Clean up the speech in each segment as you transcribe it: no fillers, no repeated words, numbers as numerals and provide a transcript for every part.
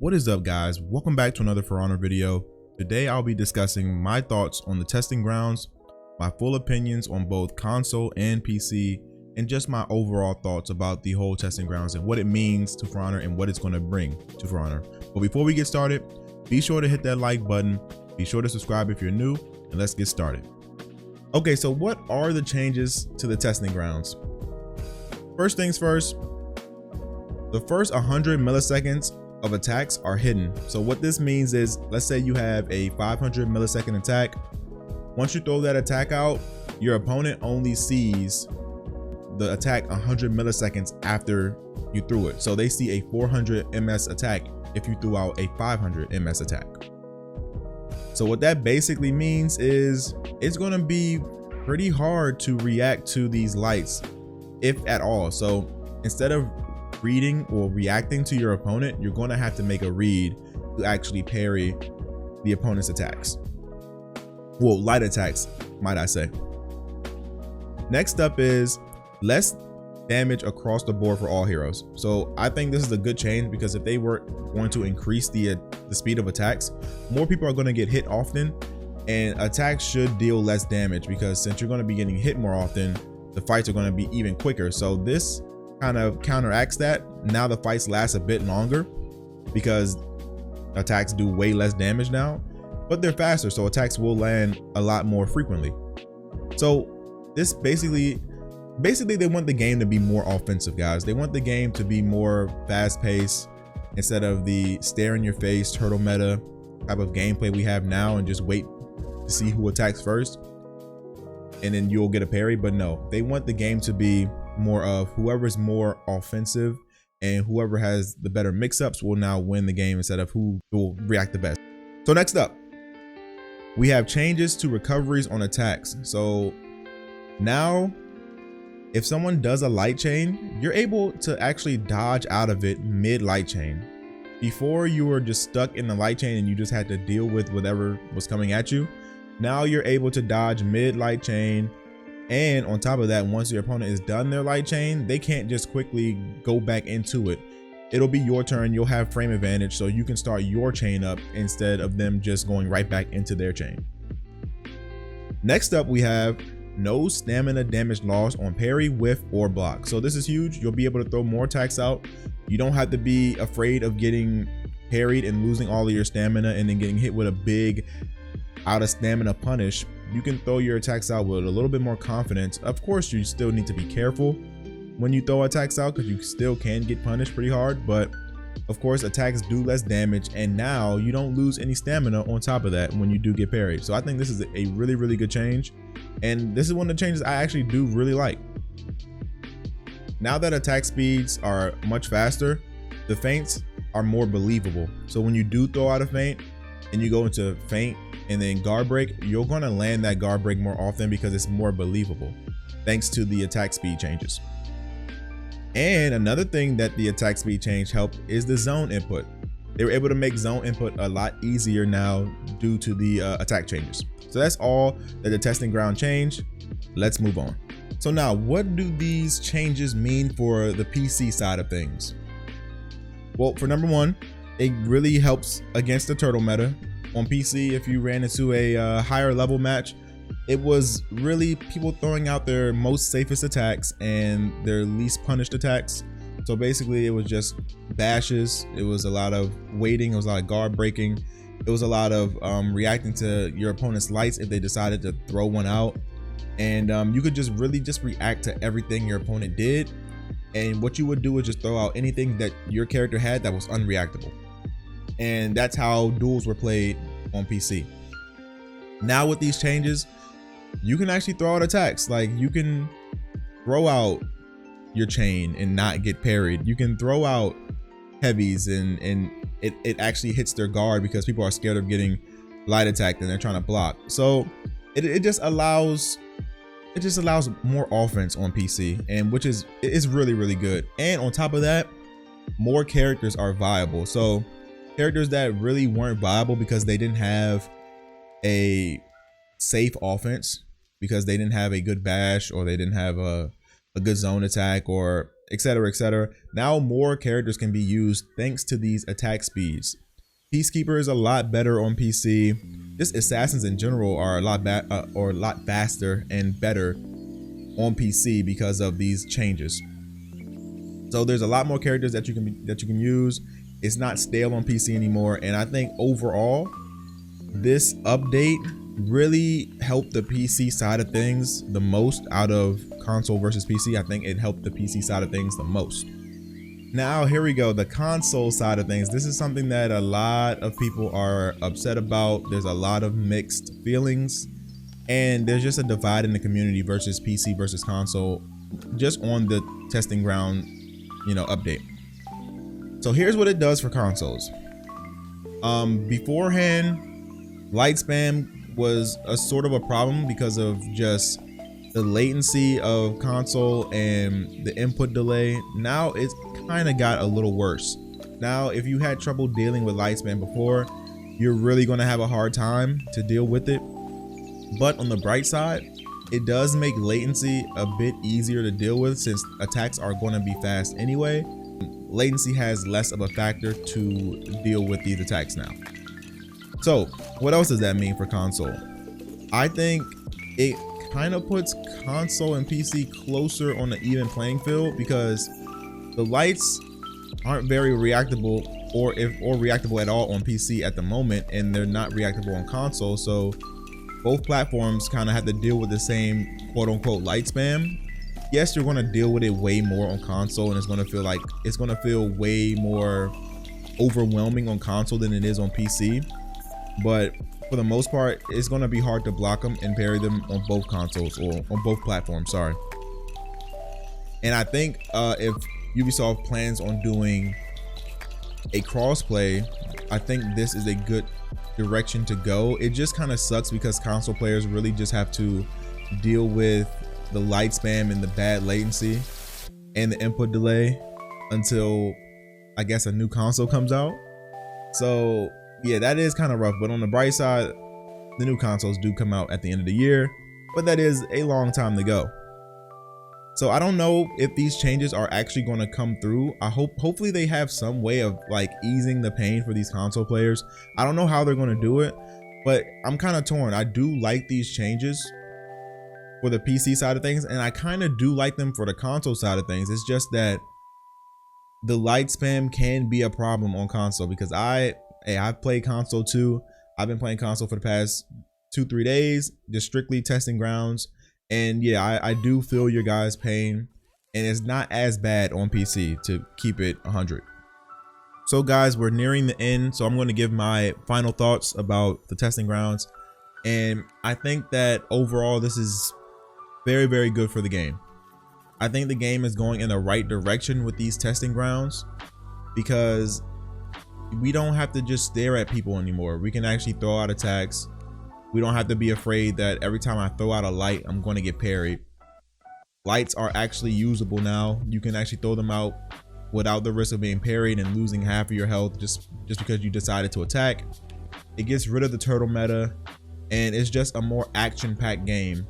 What is up, guys? Welcome back to another For Honor video. Today I'll be discussing my thoughts on the testing grounds, my full opinions on both console and PC, and just my overall thoughts about the whole testing grounds and what it means to For Honor and what it's going to bring to For Honor. But before we get started, be sure to hit that like button, be sure to subscribe if you're new, and let's get started. Okay, so what are the changes to the testing grounds? First things first, the first 100 milliseconds of attacks are hidden. So what this means is, let's say you have a 500 millisecond attack. Once you throw that attack out, your opponent only sees the attack 100 milliseconds after you threw it. So they see a 400 ms attack if you threw out a 500 ms attack. So what that basically means is it's going to be pretty hard to react to these lights, if at all. So instead of reading or reacting to your opponent, you're going to have to make a read to actually parry the opponent's attacks. Well, light attacks, might I say. Next up is less damage across the board for all heroes. So I think this is a good change, because if they were going to increase the speed of attacks, more people are going to get hit often, and attacks should deal less damage, because since you're going to be getting hit more often, the fights are going to be even quicker. So this kind of counteracts that. Now the fights last a bit longer because attacks do way less damage now, but they're faster, so attacks will land a lot more frequently. So this basically they want the game to be more offensive, guys. They want the game to be more fast-paced instead of the stare in your face turtle meta type of gameplay we have now and just wait to see who attacks first and then you'll get a parry. But no, they want the game to be more of whoever's more offensive, and whoever has the better mix-ups will now win the game instead of who will react the best. So next up, we have changes to recoveries on attacks. So now if someone does a light chain, you're able to actually dodge out of it mid light chain. Before, you were just stuck in the light chain and you just had to deal with whatever was coming at you. Now you're able to dodge mid light chain, and on top of that, once your opponent is done their light chain, they can't just quickly go back into it. It'll be your turn. You'll have frame advantage, so you can start your chain up instead of them just going right back into their chain. Next up, we have no stamina damage loss on parry, whiff, or block. So this is huge. You'll be able to throw more attacks out. You don't have to be afraid of getting parried and losing all of your stamina and then getting hit with a big out of stamina punish. You can throw your attacks out with a little bit more confidence. Of course, you still need to be careful when you throw attacks out, because you still can get punished pretty hard, but of course attacks do less damage, and now you don't lose any stamina on top of that when you do get parried. So I think this is a really good change, and this is one of the changes I actually do really like. Now that attack speeds are much faster, the feints are more believable. So when you do throw out a feint and you go into feint and then guard break, you're going to land that guard break more often because it's more believable thanks to the attack speed changes. And another thing that the attack speed change helped is the zone input. They were able to make zone input a lot easier now due to the attack changes. So that's all that the testing ground changed. Let's move on. So now, what do these changes mean for the PC side of things? Well, for number one, it really helps against the turtle meta. On PC, if you ran into a higher level match, it was really people throwing out their most safest attacks and their least punished attacks. So basically it was just bashes, it was a lot of waiting, it was a lot of guard breaking, it was a lot of reacting to your opponent's lights if they decided to throw one out. And you could just really just react to everything your opponent did, and what you would do is just throw out anything that your character had that was unreactable. And that's how duels were played on PC. Now with these changes, you can actually throw out attacks. Like, you can throw out your chain and not get parried. You can throw out heavies and it actually hits their guard because people are scared of getting light attacked and they're trying to block. So it just allows more offense on PC, and which is really good. And on top of that, more characters are viable. So characters that really weren't viable because they didn't have a safe offense, because they didn't have a good bash, or they didn't have a good zone attack, or etc., etc. Now more characters can be used thanks to these attack speeds. Peacekeeper is a lot better on PC. Just assassins in general are a lot faster and better on PC because of these changes. So there's a lot more characters that you can use. It's not stale on PC anymore, and I think overall this update really helped the PC side of things the most out of console versus PC. I think it helped the PC side of things the most. Now here we go, the console side of things. This is something that a lot of people are upset about. There's a lot of mixed feelings, and there's just a divide in the community versus PC versus console just on the testing ground, update. So here's what it does for consoles. Beforehand, light spam was a sort of a problem because of just the latency of console and the input delay. Now it's kind of got a little worse. Now, if you had trouble dealing with light spam before, you're really going to have a hard time to deal with it. But on the bright side, it does make latency a bit easier to deal with since attacks are going to be fast anyway. Latency has less of a factor to deal with these attacks now. So what else does that mean for console? I think it kind of puts console and PC closer on an even playing field because the lights aren't very reactable or reactable at all on PC at the moment, and they're not reactable on console. So both platforms kind of have to deal with the same quote unquote light spam. Yes, you're going to deal with it way more on console, and it's going to feel way more overwhelming on console than it is on PC. But for the most part, it's going to be hard to block them and parry them on both consoles, or on both platforms, sorry. And I think if Ubisoft plans on doing a crossplay, I think this is a good direction to go. It just kind of sucks because console players really just have to deal with the light spam and the bad latency and the input delay until I guess a new console comes out. So yeah, that is kind of rough. But on the bright side, the new consoles do come out at the end of the year, but that is a long time to go. So I don't know if these changes are actually going to come through. Hopefully they have some way of like easing the pain for these console players. I don't know how they're going to do it, but I'm kind of torn. I do like these changes for the PC side of things, and I kind of do like them for the console side of things. It's just that the light spam can be a problem on console because I've played console too. I've been playing console for the past 2-3 days, just strictly testing grounds. And yeah, I do feel your guys' pain, and it's not as bad on PC, to keep it 100. So guys, we're nearing the end, so I'm going to give my final thoughts about the testing grounds. And I think that overall this is very, very good for the game. I think the game is going in the right direction with these testing grounds because we don't have to just stare at people anymore. We can actually throw out attacks. We don't have to be afraid that every time I throw out a light, I'm going to get parried. Lights are actually usable now. You can actually throw them out without the risk of being parried and losing half of your health just because you decided to attack. It gets rid of the turtle meta, and it's just a more action-packed game.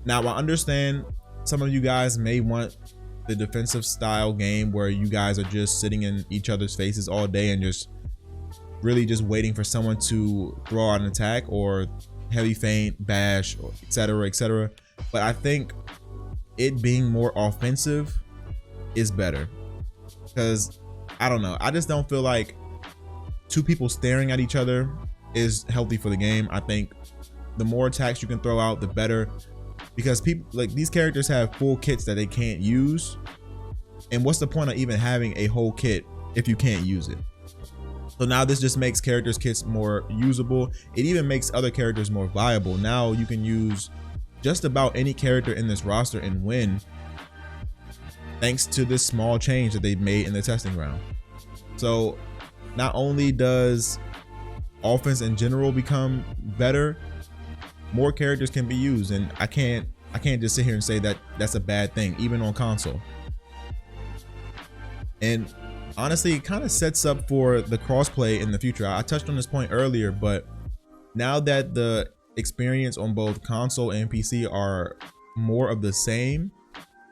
Now, I understand some of you guys may want the defensive style game where you guys are just sitting in each other's faces all day and just really just waiting for someone to throw out an attack or heavy feint, bash, etc., etc. But I think it being more offensive is better because I don't know, I just don't feel like two people staring at each other is healthy for the game. I think the more attacks you can throw out, the better, because people like these characters have full kits that they can't use, and what's the point of even having a whole kit if you can't use it? So now this just makes characters' kits more usable. It even makes other characters more viable. Now you can use just about any character in this roster and win, thanks to this small change that they've made in the testing ground. So not only does offense in general become better, more characters can be used, and I can't just sit here and say that that's a bad thing, even on console. And honestly, it kind of sets up for the crossplay in the future. I touched on this point earlier, but now that the experience on both console and PC are more of the same,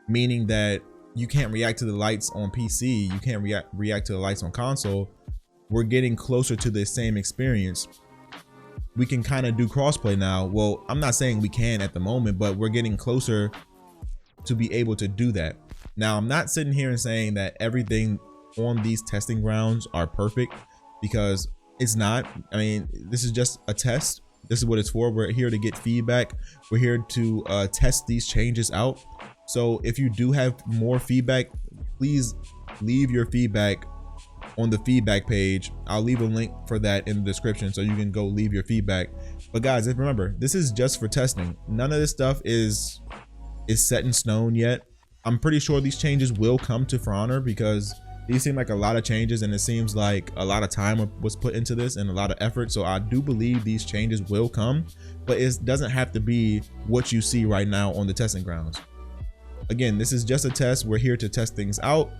meaning that you can't react to the lights on PC, you can't react to the lights on console. We're getting closer to the same experience. We can kind of do crossplay now. Well, I'm not saying we can at the moment, but we're getting closer to be able to do that. Now, I'm not sitting here and saying that everything on these testing grounds are perfect, because it's not. I mean, this is just a test. This is what it's for. We're here to get feedback. We're here to test these changes out. So if you do have more feedback, please leave your feedback on the feedback page. I'll leave a link for that in the description so you can go leave your feedback. But guys, remember, this is just for testing. None of this stuff is set in stone yet. I'm pretty sure these changes will come to For Honor, because these seem like a lot of changes, and it seems like a lot of time was put into this and a lot of effort. So I do believe these changes will come, but it doesn't have to be what you see right now on the testing grounds. Again, this is just a test. We're here to test things out.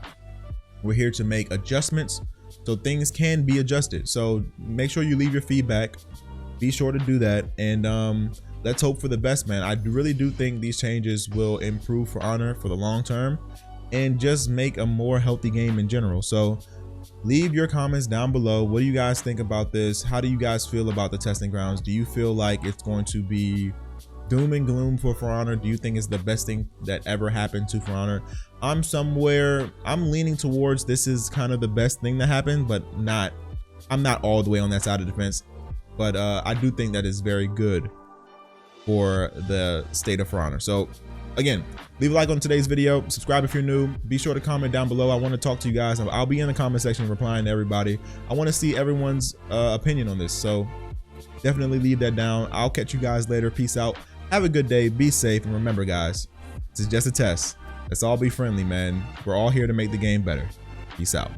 We're here to make adjustments so things can be adjusted. So make sure you leave your feedback. Be sure to do that, and let's hope for the best, man. I really do think these changes will improve For Honor for the long term and just make a more healthy game in general. So leave your comments down below. What do you guys think about this? How do you guys feel about the testing grounds? Do you feel like it's going to be doom and gloom for Honor? Do you think it's the best thing that ever happened to For Honor? I'm leaning towards this is kind of the best thing that happened, but I'm not all the way on that side of the fence. But I do think that is very good for the state of For Honor. So again, leave a like on today's video, subscribe if you're new, be sure to comment down below. I want to talk to you guys. I'll be in the comment section replying to everybody. I want to see everyone's opinion on this, so definitely leave that down. I'll catch you guys later. Peace out, have a good day, be safe, and remember guys, this is just a test. Let's all be friendly, man. We're all here to make the game better. Peace out.